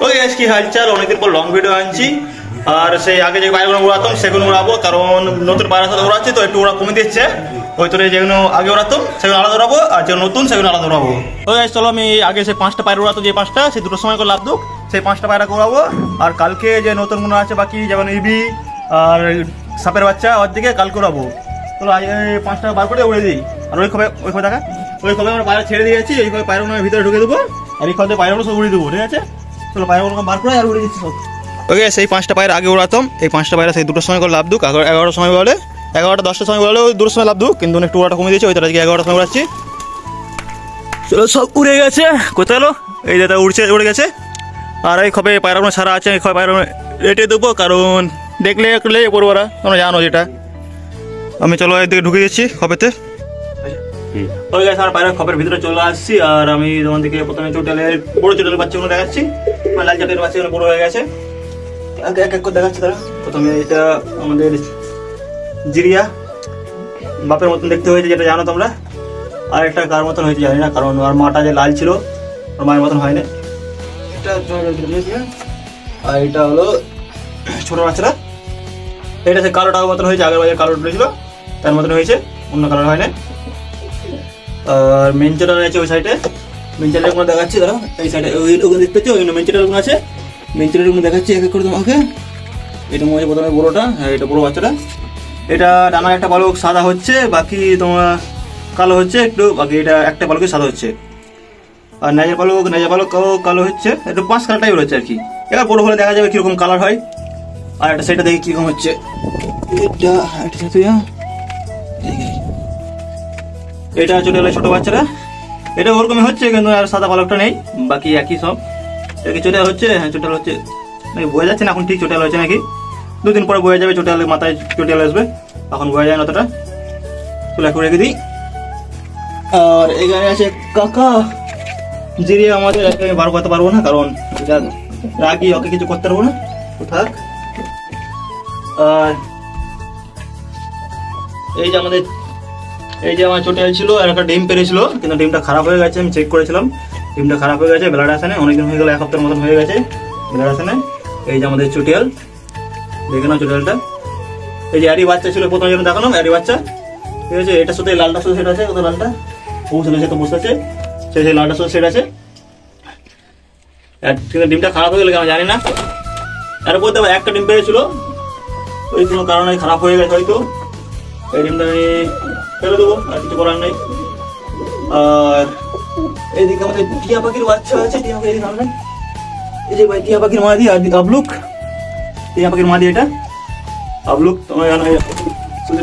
ওই আজকে হালচাল অনেকদিন পর লং ভিডিও আনছি। আর সেই আগে যে পায়রাগুলো উড়াতাম সেগুলো উড়াবো, কারণ নতুন পায়রার সাথে উড়াচ্ছি তো একটু ওরা কমে দিচ্ছে। ওই তোরে যেগুলো আগে উড়াতাম সেগুলো আলাদা উড়াবো, আর যে নতুন সেগুলো আলাদা উড়াবো। ওই চলো আমি আগে সেই 5টা পায়রা উড়াতো, যে 5টা সেই দুটোর সময় করে লাভ দুক সেই 5টা পায়রাকে উড়াবো। আর কালকে যে নতুন গুলো আছে বাকি, যেমন ইবি আর সাপের বাচ্চা ওর দিকে কালকে উড়াবো। চলো আজ 5টা বার করে উড়ে দিই। আর ওই খবে দেখা ওই খবে আমরা পায়রা ছেড়ে দিয়েছি, এই খবে পায়রাগুলো ভিতরে ঢুকে দেবো, আর এই খবে পায়রাগুলো সব উড়িয়ে দেবো। ঠিক আছে, চলো পায়রাগুলো বার করে আর উড়ে দিচ্ছি সব। ওকে, সেই 5টা পায়রা আগে উড়াতাম, এই 5টা পায়রা সেই দুটোর সময় করে লাভ দুক। 11টার সময় বলে 11টা 10টার সময় বলে দুটোর সময় লাভ দুক, কিন্তু একটু ওটা কমে দিয়েছে। ওই তারা 11টার সময় উড়াচ্ছি। চলো সব উড়ে গেছে, কোথায় এলো এই দাদা উড়ে গেছে। আর এই খবে পায়রাগুলো সারা আছে, এই খবে পায়রা রেটে দেবো, কারণ দেখলে একলে পড়বো ওরা, তোমরা জানো যেটা। আমি চলো এদিকে ঢুকে দিচ্ছি খবেতে। ওই গেছে আর পায়রা খপের ভিতরে চলে আসছি। আর আমি তোমাদেরকে প্রথমে চোটালের বড় চোটালের বাচ্চাগুলো দেখাচ্ছি, লাল চাটের বাচ্চাগুলো বড় হয়ে গেছে, এক এক করে দেখাচ্ছি। তারা প্রথমে এটা আমাদের জিরিয়া, বাপের মতন দেখতে হয়েছে যেটা জানো তোমরা। আর একটা কার মতন হয়েছে জানি না, কারণ আর মাটা যে লাল ছিল ওর মায়ের মতন হয় না। আর এটা হলো ছোট বাচ্চারা, এটা সে কালো টাকার মতন হয়েছে, আগের বাজার কালো ছিল তার মতন হয়েছে, অন্য কালার হয় না। আর মেনচেটার আছে ওই সাইডে, মেনচেটারগুলো দেখাচ্ছি। ধরো এই সাইডে ওখানে দেখতে পাচ্ছি, ওই মেনচেটারগুলো আছে, মেনচেটারগুলো দেখাচ্ছি এক এক করে তোমাকে। এটা মনে হচ্ছে প্রথমে বড়োটা, হ্যাঁ এটা বড়ো বাচ্চাটা। এটা ডানার একটা পালক সাদা হচ্ছে, বাকি তোমার কালো হচ্ছে একটু, বাকি এটা একটা পালকে সাদা হচ্ছে। আর নেজা পালক কালো হচ্ছে, একটু 5 কালার টাইপের হচ্ছে আর কি। এবার বড়ো হলে দেখা যাবে কীরকম কালার হয়। আর একটা সেটা দেখি কীরকম হচ্ছে। এটা চলে এলো ছোটো বাচ্চারা, এটা ওরকমই হচ্ছে, কিন্তু আর সাদা পালকটা নেই, বাকি একই সব। কি চোটাল হচ্ছে, হ্যাঁ চোটাল হচ্ছে, নাকি বোঝা যাচ্ছে না এখন ঠিক চোটাল হচ্ছে নাকি। 2 দিন পরে বোঝা যাবে, চোটালের মাথায় চোটাল আসবে, এখন বোঝা যায় না অতটা। চলে একটু রেখে দিই। আর এখানে আছে কাকা জিরিয়া, আমাদের আমি বার করতে পারবো না, কারণ এটা রাগি, ওকে কিছু করতে পারবো না, ও থাক। আর এই যে আমার চোটাল ছিল, আর একটা ডিম পেরেছিল, কিন্তু ডিমটা খারাপ হয়ে গেছে। আমি চেক করেছিলাম, ডিমটা খারাপ হয়ে গেছে, ব্লাড আসে না, অনেকদিন হয়ে গেল, 1 সপ্তাহের মতন হয়ে গেছে, ব্লাড আসে না। এই যে আমাদের চোটাল, দেখে নাও চোটালটা। এই যে আরি বাচ্চা ছিল প্রথমে যেন দেখালাম, আরি বাচ্চা, ঠিক আছে। এটার সাথে লালটার সাথে সেট আছে, কোথাও লালটা ও সাথে বসে আছে, সেই লালটার সাথে সেট আছে। কিন্তু ডিমটা খারাপ হয়ে গেলে আমি জানি না। আর বলতে হবে একটা ডিম পেয়েছিল, ওই কোনো কারণে খারাপ হয়ে গেছে হয়তো। এই ডিমটা আমি ফেলে দেবো, আর কিছু করার নেই। আর এইদিকে আমাদের টিয়া পাখির বাচ্চা আছে, টিয়া পাখির সামনে এই যে ভাই টিয়া পাখির মাদি, আর আবলুক টিয়া পাখির মাদি, এটা আবলুক তোমার জানো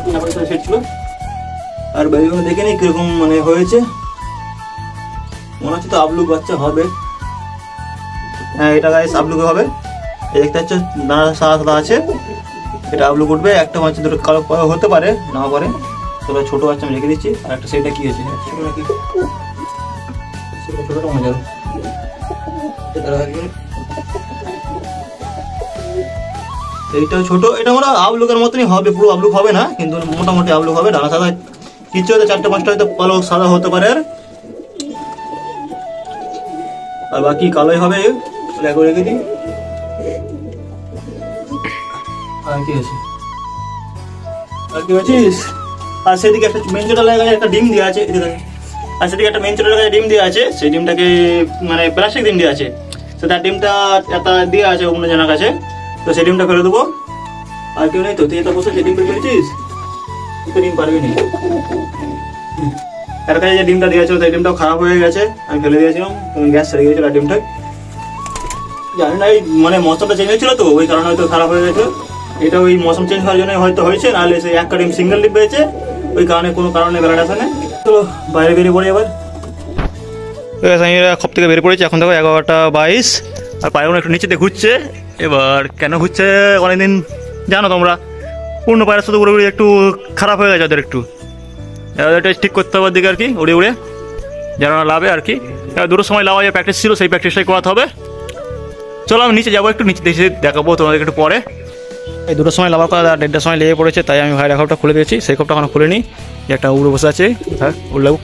টিয়া পাখির সাথে সেট ছিল। আর বাইরে দেখে নিই কিরকম মানে হয়েছে, মনে হচ্ছে তো আবলুক বাচ্চা হবে। হ্যাঁ এটা গাইস আবলুক হবে, এই দেখতে পাচ্ছ দানা সাদা সাদা আছে, এটা আবলুক উঠবে। একটা বাচ্চা দুটো কালো হতে পারে, না পারে। তবে ছোট বাচ্চা আমি রেখে দিচ্ছি। আর একটা সেটা কি আছে, ছোট নাকি ছোটটা মনে যাবে। এইটাও ছোট, এটা আমরা আবলুকের মতনই হবে, পুরো আবলুক হবে না, কিন্তু মোটামুটি আবলুক হবে। ডানা সাদা কিছু হয়তো 4-5টা হয়তো পালক সাদা হতে পারে, আর বাকি কালোই হবে। রেখে দিই। আর কি আছে, আর কি আছিস? আর সেদিকে একটা মেনচোটা লাগায় একটা ডিম দেওয়া আছে, আর সেদিকে একটা মেনচোটা লাগায় ডিম দেওয়া আছে। সেই ডিমটাকে মানে প্লাস্টিক ডিম দেওয়া আছে, তো তার ডিমটা একটা দেওয়া আছে অন্য জনের কাছে, তো সেই ডিমটা ফেলে দেবো। আর কেউ নেই তো, তুই এটা বসে যে ডিম ফেলেছিস, তুই ডিম পারবি না। তার কাছে যে ডিমটা দেওয়া ছিল সেই ডিমটাও খারাপ হয়ে গেছে, আমি ফেলে দিয়েছিলাম, গ্যাস ছেড়ে গিয়েছিল। আর ডিমটা জানি না, এই মানে মৌসুমটা চেঞ্জ হয়েছিল তো, ওই কারণে হয়তো খারাপ হয়ে গেছে। এটা ওই মৌসুম চেঞ্জ হওয়ার জন্য হয়তো হয়েছে, নাহলে সেই একটা ডিম সিঙ্গেল ডিম পেয়েছে, ওই কারণে কোনো কারণে বেলাটা আসে না। তো বাইরে বেরিয়ে পড়ি এবার। আমি খপ থেকে বেরিয়ে পড়েছি, এখন দেখো 11টা 22, আর পায়রাগুলো একটু নিচেতে ঘুরছে। এবার কেন ঘুরছে অনেকদিন জানো তোমরা, পূর্ণ পায়রার সাথে উড়ে উড়ে একটু খারাপ হয়ে গেছে ওদের, একটু এটা ঠিক করতে হবে দিকে আর কি, উড়ে উড়ে যেন না লাভে আর কি। এবার দুটোর সময় লাভা যে প্র্যাকটিস ছিল, সেই প্র্যাকটিসটাই করাতে হবে। চলো আমি নিচে যাবো, একটু নিচে দেখে দেখাবো তোমাদের একটু পরে। এই দুটোর সময় লাভা করা 1:30টার সময় লেগে পড়েছে, তাই আমি ভাইয়ের খপটা খুলে দিয়েছি। সেই খপটা এখনো খুলে নিই, একটা উড়ে বসে আছে, হ্যাঁ উড়লাউক।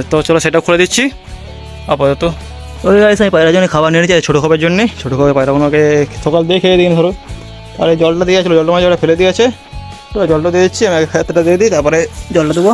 তো চলো সেটাও খুলে দিচ্ছি আপাতত। ওই গাইস আমি পায়রার জন্য খাবার নিয়ে নিয়েছি ছোটো খাবার জন্যে, ছোটো খাবার পায়রাগুলোকে সকাল দিয়ে খেয়ে দিন ধরো। আর এই জলটা দিয়ে আসলো, জলটা মাঝে ওরা ফেলে দিয়েছে, তো জলটা দিয়ে দিচ্ছি, আমি খেতেটা দিয়ে দিই, তারপরে জলটা দেবো।